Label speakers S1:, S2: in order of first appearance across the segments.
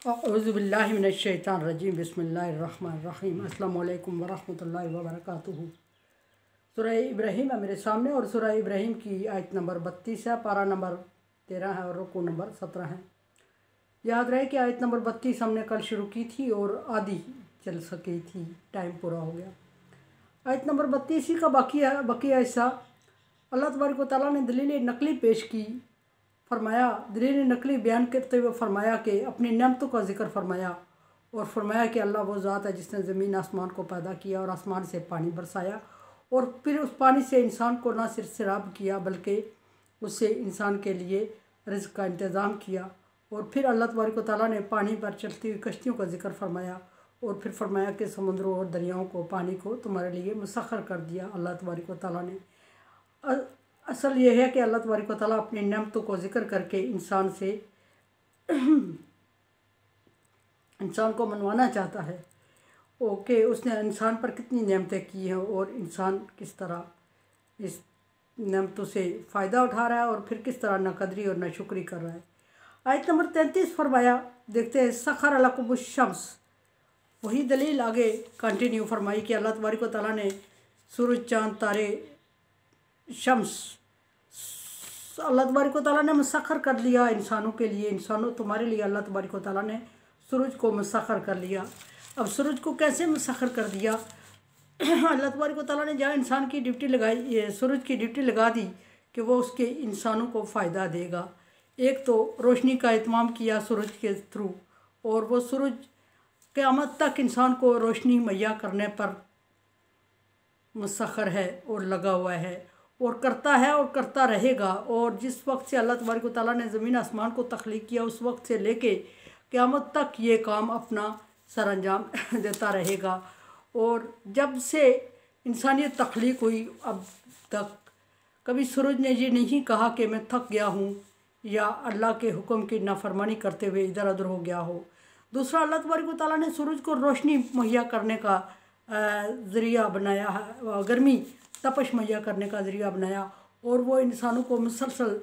S1: औज़ुबिल्लाहि मिनश्शैतानिर्रजीम बिस्मिल्लाहिर्रहमानिर्रहीम अस्सलामु अलैकुम वरहमतुल्लाहि वबरकातुहू। सूरह इब्राहीम है मेरे सामने और सूरह इब्राहीम की आयत नंबर 32 है, पारा नंबर 13 है और रुकू नंबर 17 है। याद रहे कि आयत नंबर 32 हमने कल शुरू की थी और आधी चल सकी थी, टाइम पूरा हो गया। आयत नंबर 32 ही का बाकी हिस्सा अल्लाह तबारक व तआला ने दलील नकली पेश की। फरमाया, दलील नकली बयान करते हुए फरमाया कि अपनी नेमतों का जिक्र फरमाया और फरमाया कि अल्लाह वो ज़ात है जिसने ज़मीन आसमान को पैदा किया और आसमान से पानी बरसाया और फिर उस पानी से इंसान को ना सिर्फ सैराब किया बल्कि उससे इंसान के लिए रिज़्क़ का इंतज़ाम किया। और फिर अल्लाह तबारक व तआला ने पानी पर चलती हुई कश्तियों का जिक्र फरमाया और फिर फरमाया कि समुद्रों और दरियाओं को, पानी को तुम्हारे लिए मुसख्खर कर दिया अल्लाह तबारक व तआला ने। असल ये है कि अल्लाह तबारक व तआला अपनी नेमतों को जिक्र करके इंसान को मनवाना चाहता है कि उसने इंसान पर कितनी नेमतें की हैं और इंसान किस तरह इस नेमतों से फ़ायदा उठा रहा है और फिर किस तरह नाकदरी और नाशुक्री कर रहा है। आयत नंबर 33 फरमाया, देखते हैं, सखर लकुमुश शम्स। वही दलील आगे कंटिन्यू फरमाई कि अल्लाह तबारक व तआला ने सूरज, चाँद, तारे, शम्स अल्लाह तबारक व तआला ने मुसख्खर कर लिया इंसानों के लिए। इंसानों तुम्हारे लिए अल्लाह तबारक व तआला ने सूरज को मुसख्खर कर लिया। अब सूरज को कैसे मुसख्खर कर दिया? अल्लाह तबारक व तआला ने जहाँ इंसान की ड्यूटी लगाई, सूरज की ड्यूटी लगा दी कि वो उसके इंसानों को फ़ायदा देगा। एक तो रोशनी का इत्माम किया सूरज के थ्रू और वो सूरज क़यामत तक इंसान को रोशनी मुहैया करने पर मुसख्खर है और लगा हुआ है और करता है और करता रहेगा। और जिस वक्त से अल्लाह तबारक व तआला ने ज़मीन आसमान को तख्लीक किया उस वक्त से लेके क़यामत तक ये काम अपना सर अंजाम देता रहेगा। और जब से इंसानियत तख्लीक हुई अब तक कभी सूरज ने ये नहीं कहा कि मैं थक गया हूँ या अल्लाह के हुक्म की नाफरमानी करते हुए इधर उधर हो गया हो। दूसरा, अल्लाह तबारक व तआला ने सूरज को रोशनी मुहैया करने का ज़रिया बनाया है, गर्मी तपश मुहैया करने का ज़रिया बनाया और वो इंसानों को मुसलसल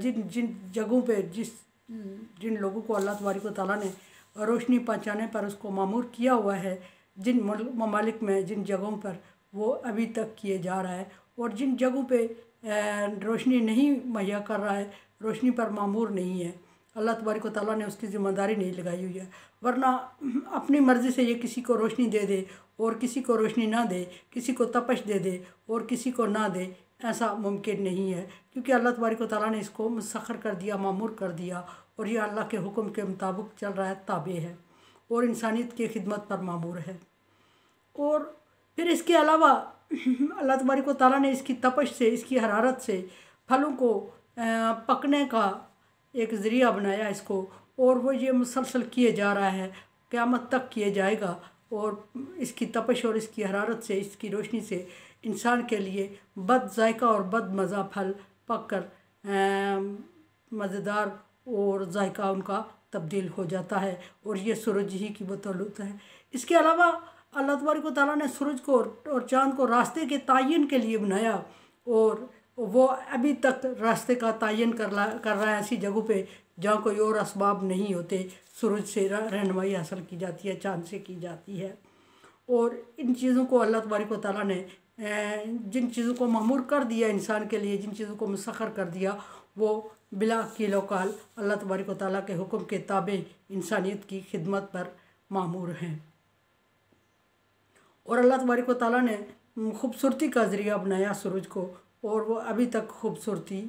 S1: जिन जिन जगहों पे जिन लोगों को अल्लाह तबारक व तआला ने रोशनी पहुँचाने पर उसको मामूर किया हुआ है, जिन ममालिक में, जिन जगहों पर वो अभी तक किए जा रहा है और जिन जगहों पे रोशनी नहीं मुहैया कर रहा है, रोशनी पर मामूर नहीं है, अल्लाह तबारक व तआला ने उसकी ज़िम्मेदारी नहीं लगाई हुई है। वरना अपनी मर्ज़ी से ये किसी को रोशनी दे दे और किसी को रोशनी ना दे, किसी को तपश दे दे और किसी को ना दे, ऐसा मुमकिन नहीं है, क्योंकि अल्लाह तबारक व तआला ने इसको मुसख्खर कर दिया, मामूर कर दिया और ये अल्लाह के हुक्म के मुताबिक चल रहा है, ताबे है और इंसानियत की खिदमत पर मामूर है। और फिर इसके अलावा अल्लाह तबारक व तआला ने इसकी तपश से, इसकी हरारत से फलों को पकने का एक ज़रिया बनाया इसको और वो ये मुसलसल किए जा रहा है, क़यामत तक किए जाएगा। और इसकी तपश और इसकी हरारत से, इसकी रोशनी से इंसान के लिए बद जायका और बद मज़ा फल पक कर मज़ेदार और जायका उनका तब्दील हो जाता है और ये सूरज ही की बदौलत है। इसके अलावा अल्लाह तबारक व तआला ने सूरज को और चाँद को रास्ते के तायन के लिए बनाया और वो अभी तक रास्ते का तायन कर रहा है ऐसी जगहों पे जहाँ कोई और असबाब नहीं होते। सूरज से रहनुमाई हासिल की जाती है, चाँद से की जाती है। और इन चीज़ों को अल्लाह तबारक व तआला ने जिन चीज़ों को मामूर कर दिया इंसान के लिए, जिन चीज़ों को मुसख्खर कर दिया, वो बिला किलोकाल अल्लाह तबारक व तआला के हुक्म के ताबे इंसानियत की खिदमत पर मामूर हैं। और अल्लाह तबारक व तआला ने खूबसूरती का ज़रिया बनाया सूरज को और वो अभी तक खूबसूरती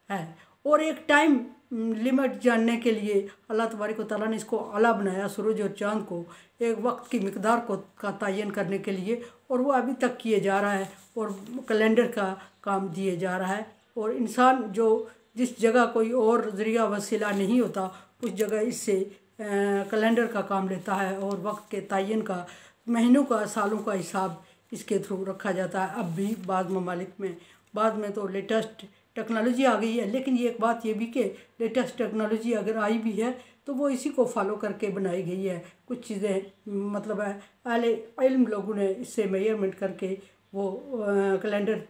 S1: है। और एक टाइम लिमिट जानने के लिए अल्लाह तबारक व तआला ने इसको आला बनाया, सूरज और चाँद को एक वक्त की मिकदार का तयन करने के लिए, और वो अभी तक किए जा रहा है और कैलेंडर का काम दिए जा रहा है। और इंसान जो जिस जगह कोई और ज़रिया वसीला नहीं होता उस जगह इससे कैलेंडर का काम लेता है और वक्त के तयन का, महीनों का, सालों का हिसाब इसके थ्रू रखा जाता है। अब भी बाद ममालिक में, बाद में तो लेटेस्ट टेक्नोलॉजी आ गई है, लेकिन ये एक बात ये भी कि लेटेस्ट टेक्नोलॉजी अगर आई भी है तो वो इसी को फॉलो करके बनाई गई है। कुछ चीज़ें मतलब है अहले इल्म लोगों ने इससे मेजरमेंट करके वो कैलेंडर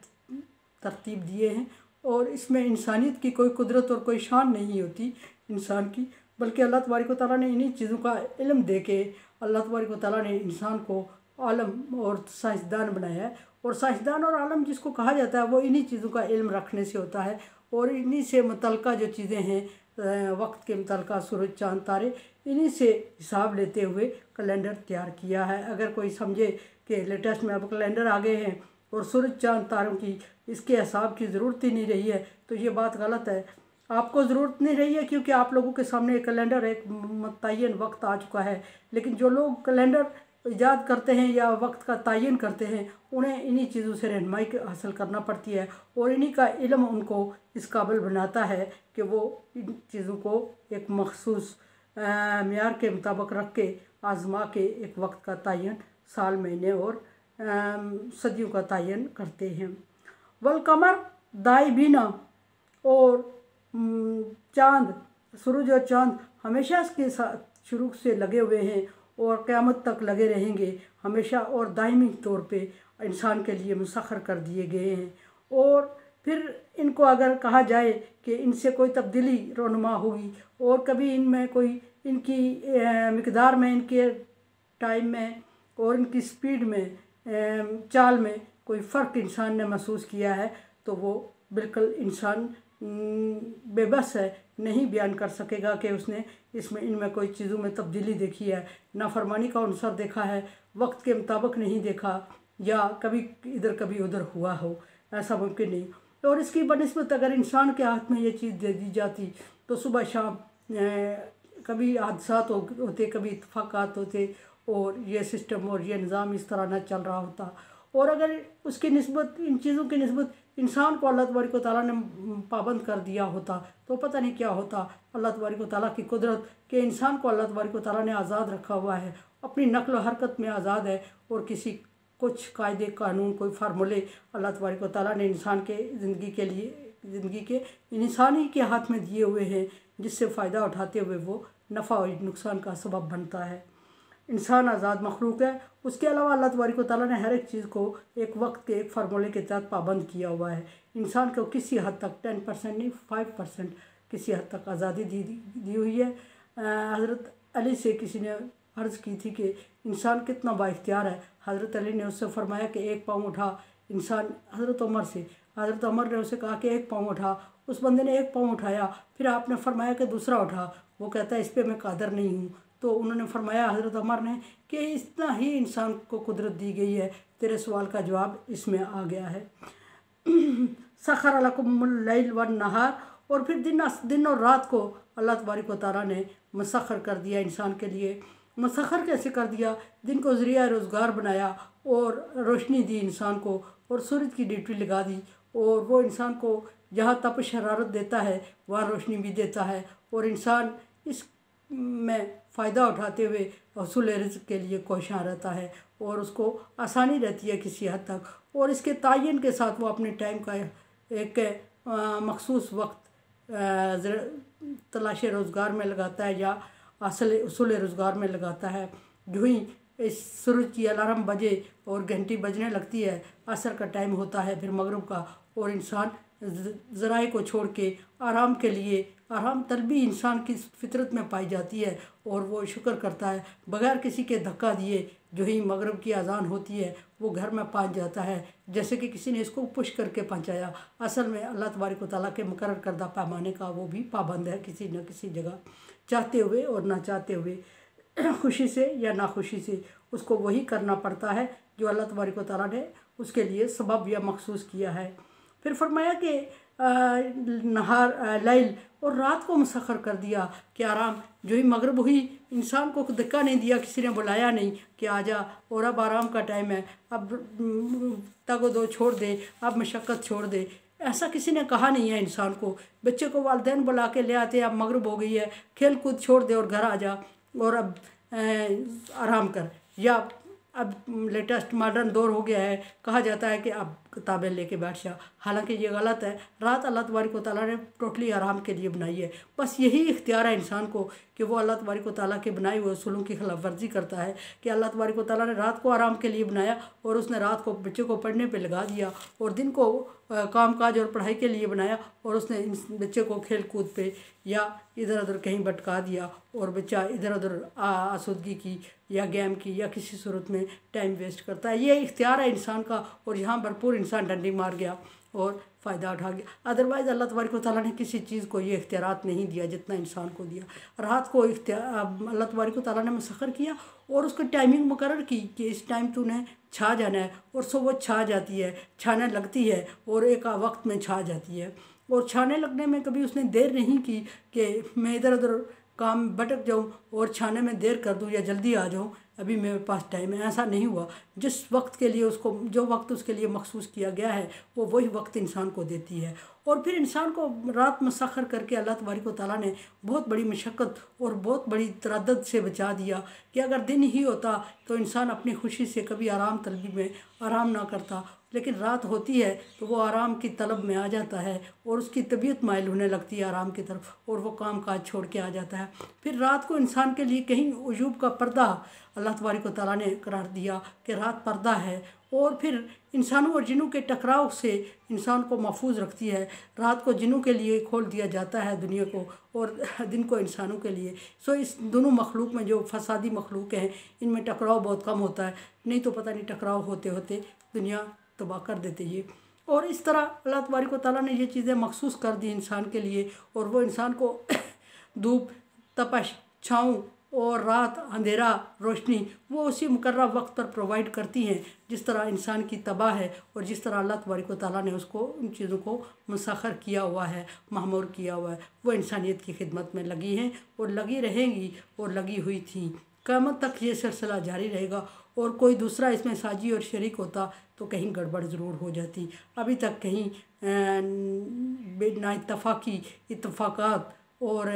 S1: तरतीब दिए हैं और इसमें इंसानियत की कोई कुदरत और कोई शान नहीं होती इंसान की, बल्कि अल्लाह तबारक व तआला ने इन्हीं चीज़ों का इल्म दे के अल्लाह तबारक व तआला ने इंसान को आलम और साइंसदान बनाया है। और साइंसदान और आलम जिसको कहा जाता है वो इन्हीं चीज़ों का इल्म रखने से होता है और इन्हीं से मुतल्लिका जो चीज़ें हैं वक्त के मुतल्लिका सूरज चाँद तारे, इन्हीं से हिसाब लेते हुए कैलेंडर तैयार किया है। अगर कोई समझे कि लेटेस्ट में अब कैलेंडर आ गए हैं और सूरज चाँद तारों की इसके हिसाब की ज़रूरत ही नहीं रही है, तो ये बात गलत है। आपको ज़रूरत नहीं रही है क्योंकि आप लोगों के सामने एक कैलेंडर एक मुतय्यन वक्त आ चुका है। लेकिन जो लोग कैलेंडर ईजाद करते हैं या वक्त का तयन करते हैं उन्हें इन्हीं चीज़ों से रहनुमाई हासिल करना पड़ती है और इन्हीं का इल्म उनको इस काबिल बनाता है कि वो इन चीज़ों को एक मखसूस मेयार के मुताबिक रख के आज़मा के एक वक्त का तयन, साल, महीने और सदियों का तयन करते हैं। वल कमर दाइबीना, और चाँद, सूरज और चाँद हमेशा इसके साथ शुरू से लगे हुए हैं और क़यामत तक लगे रहेंगे हमेशा और दायमी तौर पे इंसान के लिए मुसख्खर कर दिए गए हैं। और फिर इनको अगर कहा जाए कि इनसे कोई तब्दीली रोनुमा होगी और कभी इनमें कोई इनकी मिक़दार में, इनके टाइम में और इनकी स्पीड में, चाल में कोई फ़र्क इंसान ने महसूस किया है तो वो बिल्कुल इंसान बेबस है, नहीं बयान कर सकेगा कि उसने इसमें इनमें कोई चीज़ों में तब्दीली देखी है, नाफरमानी का अनसर देखा है, वक्त के मुताबिक नहीं देखा या कभी इधर कभी उधर हुआ हो, ऐसा मुमकिन नहीं। और इसकी बनिस्बत अगर इंसान के हाथ में ये चीज़ दे दी जाती तो सुबह शाम कभी हादसात होते, कभी इत्तफाक़ात होते और ये सिस्टम और ये निज़ाम इस तरह न चल रहा होता। और अगर उसकी निस्बत, इन चीज़ों की निस्बत इंसान को अल्लाह तबारक व तआला ने पाबंद कर दिया होता तो पता नहीं क्या होता। अल्लाह तबारक व तआला की कुदरत कि इंसान को अल्लाह तबारक व तआला ने आज़ाद रखा हुआ है, अपनी नक़्ल व हरकत में आज़ाद है और किसी कुछ कायदे कानून, कोई फार्मूले अल्लाह तबारक व तआला ने इंसान के ज़िंदगी के इंसानी के हाथ में दिए हुए हैं जिससे फ़ायदा उठाते हुए वो नफ़ा और नुकसान का सबब बनता है। इंसान आज़ाद मखलूक है। उसके अलावा अल्लाह तबारक व तआला ने हर एक चीज़ को एक वक्त के एक फार्मूले के तहत पाबंद किया हुआ है। इंसान को किसी हद तक 10% नहीं 5% किसी हद तक आज़ादी दी हुई है। हज़रत अली से किसी ने अर्ज़ की थी कि इंसान कितना बाइख्तियार है। हज़रत अली ने उससे फरमाया कि एक पाँव उठा। इंसान हज़रत उमर ने उसे कहा कि एक पाँव उठा। उस बंदे ने एक पाँव उठाया, फिर आपने फरमाया कि दूसरा उठा। वो कहता है इस पर मैं कादर नहीं हूँ। तो उन्होंने फरमाया हज़रत उमर ने कि इतना ही इंसान को कुदरत दी गई है, तेरे सवाल का जवाब इसमें आ गया है। सखर लकुमुल लैल वन नहार, और फिर दिन और रात को अल्लाह तबारक व तआला ने मुसख्खर कर दिया इंसान के लिए। मुसख्खर कैसे कर दिया? दिन को ज़रिया रोज़गार बनाया और रोशनी दी इंसान को और सूरज की ड्यूटी लगा दी और वो इंसान को जहाँ तपिश हरारत देता है वहाँ रोशनी भी देता है और इंसान इस में फ़ायदा उठाते हुए हसूल रिज़्क़ के लिए कोशां रहता है और उसको आसानी रहती है किसी हद तक। और इसके तयन के साथ वो अपने टाइम का एक मखसूस वक्त तलाश रोज़गार में लगाता है या हसूल रोज़गार में लगाता है। जो ही इस सूरज की अलार्म बजे और घंटी बजने लगती है, असर का टाइम होता है, फिर मगरिब का, और इंसान ज़राए को छोड़ के आराम के लिए, आराम तलबी इंसान की फितरत में पाई जाती है और वो शुक्र करता है बग़ैर किसी के धक्का दिए। जो ही मगरिब की अज़ान होती है वो घर में पहुंच जाता है जैसे कि किसी ने इसको पुश करके पहुंचाया। असल में अल्लाह तबारक व तआला के मुकर्रर करदा पैमाने का वो भी पाबंद है, किसी न किसी जगह चाहते हुए और ना चाहते हुए, खुशी से या नाखुशी से उसको वही करना पड़ता है जो अल्लाह तबारक व तआला ने उसके लिए सबब या मखसूस किया है। फिर फरमाया कि नहार लैल, और रात को मुसख्खर कर दिया कि आराम। जो ही मगरिब हुई इंसान को धक्का नहीं दिया, किसी ने बुलाया नहीं कि आजा और अब आराम का टाइम है, अब तगो दो छोड़ दे, अब मशक्क़त छोड़ दे, ऐसा किसी ने कहा नहीं है इंसान को। बच्चे को वालिदैन बुला के ले आते हैं, अब मगरिब हो गई है, खेल कूद छोड़ दे और घर आ जा और अब आराम कर। या अब लेटेस्ट मॉडर्न दौर हो गया है, कहा जाता है कि अब किताबें लेके बैठ जा। हालांकि ये गलत है। रात अल्लाह तबारक व तआला ने टोटली आराम के लिए बनाई है। बस यही इख्तियार है इंसान को कि वो अल्लाह तबारक व तआला के बनाए हुए उसूलों की खिलाफ वर्जी करता है कि अल्लाह तबारक व तआला ने रात को आराम के लिए बनाया और उसने रात को बच्चे को पढ़ने पे लगा दिया, और दिन को काम काज और पढ़ाई के लिए बनाया और उसने इस बच्चे को खेल कूद पे या इधर उधर कहीं भटका दिया और बच्चा इधर उधर आसूदगी की या गेम की या किसी सूरत में टाइम वेस्ट करता है। ये इख्तियार है इंसान का, और यहाँ भरपूर इंसान डंडी मार गया और फ़ायदा उठा गया। अदरवाइज़ अल्लाह तबारक व तआला ने किसी चीज़ को ये इख्तियारात नहीं दिया जितना इंसान को दिया। रात को अल्लाह तबारक व तआला ने मुसख्खर किया और उसकी टाइमिंग मुकर्रर की कि इस टाइम तूने छा जाना है, और सो वो छा जाती है, छाने लगती है और एक वक्त में छा जाती है। और छाने लगने में कभी उसने देर नहीं की कि मैं इधर उधर काम भटक जाऊं और छाने में देर कर दूं या जल्दी आ जाऊं, अभी मेरे पास टाइम है, ऐसा नहीं हुआ। जिस वक्त के लिए उसको जो वक्त उसके लिए मखसूस किया गया है वो वही वक्त इंसान को देती है। और फिर इंसान को रात मुसख्खर करके अल्लाह तबारक व तआला ने बहुत बड़ी मशक्क़त और बहुत बड़ी तरद्दुद से बचा दिया कि अगर दिन ही होता तो इंसान अपनी खुशी से कभी आराम तलबी में आराम ना करता, लेकिन रात होती है तो वो आराम की तलब में आ जाता है और उसकी तबीयत माइल होने लगती है आराम की तरफ और वो काम काज छोड़ के आ जाता है। फिर रात को इंसान के लिए कहीं उजूब का पर्दा अल्लाह तबारक व तआला ने करार दिया कि रात पर्दा है, और फिर इंसानों और जिन्नों के टकराव से इंसान को महफूज रखती है। रात को जिन्नों के लिए खोल दिया जाता है दुनिया को, और दिन को इंसानों के लिए। सो इस दोनों मखलूक में जो फसादी मखलूक हैं इनमें टकराव बहुत कम होता है, नहीं तो पता नहीं टकराव होते होते दुनिया तबाह कर देते ये। और इस तरह अल्लाह तबारक व तआला ने ये चीज़ें मखसूस कर दी इंसान के लिए, और वो इंसान को धूप, तपश, छाँव और रात, अंधेरा, रोशनी वो उसी मुकर्रर वक्त पर प्रोवाइड करती हैं जिस तरह इंसान की तबाह है, और जिस तरह अल्लाह तबारक व तआला ने उसको उन चीज़ों को मुसख्खर किया हुआ है, मामूर किया हुआ है। वो इंसानियत की खिदमत में लगी हैं और लगी रहेंगी और लगी हुई थी। क़यामत तक ये सिलसिला जारी रहेगा, और कोई दूसरा इसमें साजी और शरीक होता तो कहीं गड़बड़ ज़रूर हो जाती। अभी तक कहीं नाइत्तफ़ाक़ी, इत्तफ़ाक़ात और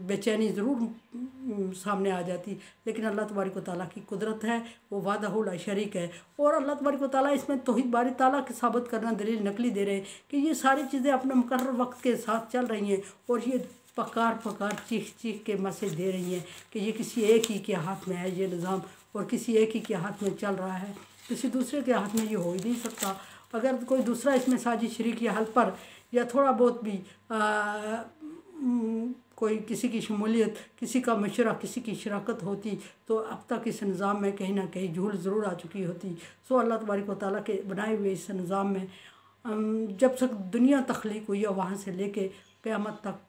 S1: बेचैनी ज़रूर सामने आ जाती, लेकिन अल्लाह तबारक व तआला की कुदरत है, वो वाहदहु ला शरीक है। और अल्लाह तबारक व तआला इसमें तौहीद बारी ताला के साबित करना दलील नकली दे रहे हैं कि ये सारी चीज़ें अपने मुकर्रर वक्त के साथ चल रही हैं, और ये पकार पकार चीख चीख के मैसेज दे रही हैं कि ये किसी एक ही के हाथ में है ये निज़ाम, और किसी एक ही के हाथ में चल रहा है, किसी दूसरे के हाथ में ये हो ही नहीं सकता। अगर कोई दूसरा इसमें साजिश शरीक या हल पर या थोड़ा बहुत भी कोई किसी की शमूलियत, किसी का मशवरा, किसी की शराकत होती तो अब तक इस निज़ाम में कहीं ना कहीं झूल ज़रूर आ चुकी होती। सो अल्लाह तबारक व तआला के बनाए हुए इस निज़ाम में जब तक दुनिया तख्लीक हुई है वहाँ से लेके क़यामत तक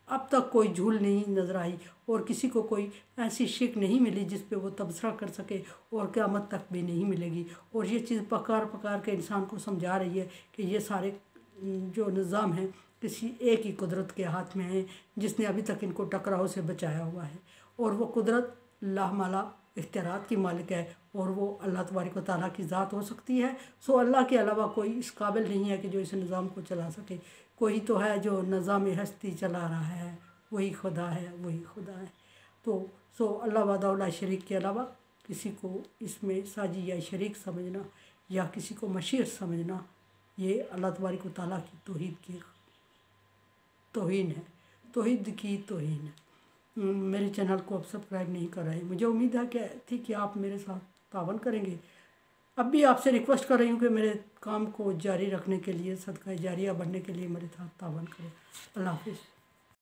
S1: अब तक कोई झूल नहीं नज़र आई, और किसी को कोई ऐसी शिक नहीं मिली जिस पे वो तबसरा कर सके, और क़यामत तक भी नहीं मिलेगी। और ये चीज़ पकार पकार के इंसान को समझा रही है कि ये सारे जो निज़ाम हैं किसी एक ही कुदरत के हाथ में है जिसने अभी तक इनको टकराव से बचाया हुआ है, और वो कुदरत लामाला इख्तियारात की मालिक है, और वो अल्लाह तबारक व तआला की ज़ात हो सकती है। सो अल्लाह के अलावा कोई इस काबिल नहीं है कि जो इस निज़ाम को चला सके। कोई तो है जो निज़ाम हस्ती चला रहा है, वही खुदा है, वही खुदा है। तो सो अल्लाह वाहदहु ला शरीक के अलावा किसी को इसमें साजी या शरीक समझना या किसी को मशीर समझना, ये अल्लाह तबारक व तआला की तौहीद की तौहीन है, तौहीद की तौहीन है। मेरे चैनल को अब सब्सक्राइब नहीं कर रहे, मुझे उम्मीद है कि आप मेरे साथ तावन करेंगे। अब भी आपसे रिक्वेस्ट कर रही हूँ कि मेरे काम को जारी रखने के लिए, सदका जारिया बनने के लिए मेरे साथ तावन करें। अल्लाह हाफ़िज़।